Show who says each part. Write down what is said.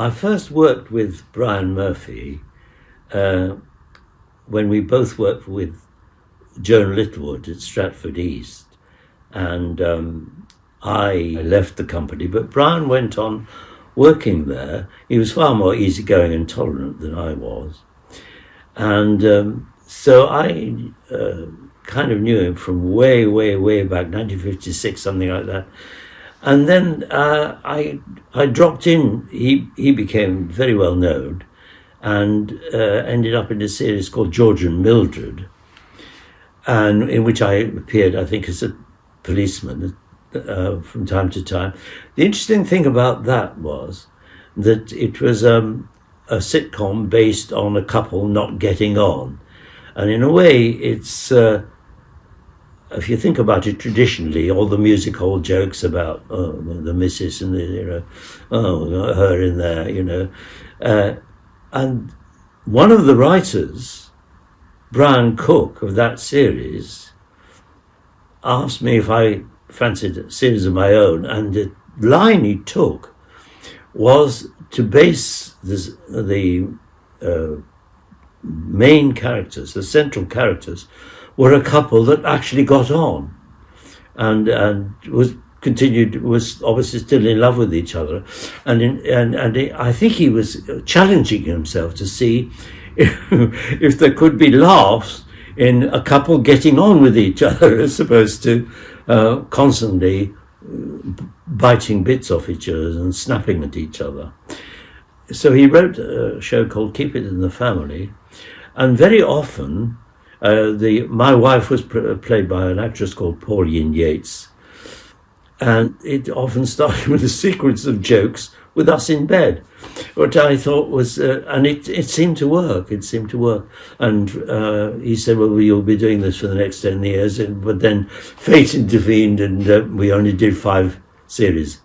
Speaker 1: I first worked with Brian Murphy when we both worked with Joan Littlewood at Stratford East, and I left the company, but Brian went on working there. He was far more easygoing and tolerant than I was, and so I kind of knew him from way back, 1956, something like that. And then I dropped in. He became very well known, and ended up in a series called George and Mildred, and in which I appeared, I think, as a policeman from time to time. The interesting thing about that was that it was a sitcom based on a couple not getting on, and in a way, it's. If you think about it traditionally, all the music hall jokes about the missus and her in there, and one of the writers, Brian Cook of that series, asked me if I fancied a series of my own, and the line he took was to base the main characters, the central characters, were a couple that actually got on, and was obviously still in love with each other, and I think he was challenging himself to see if there could be laughs in a couple getting on with each other as opposed to constantly biting bits off each other and snapping at each other. So he wrote a show called Keep It in the Family, and very often. My wife was played by an actress called Pauline Yates, and it often started with a sequence of jokes with us in bed, which I thought was, and it seemed to work. It seemed to work, and he said, "Well, you'll be doing this for the next 10 years," but then fate intervened, and we only did 5 series.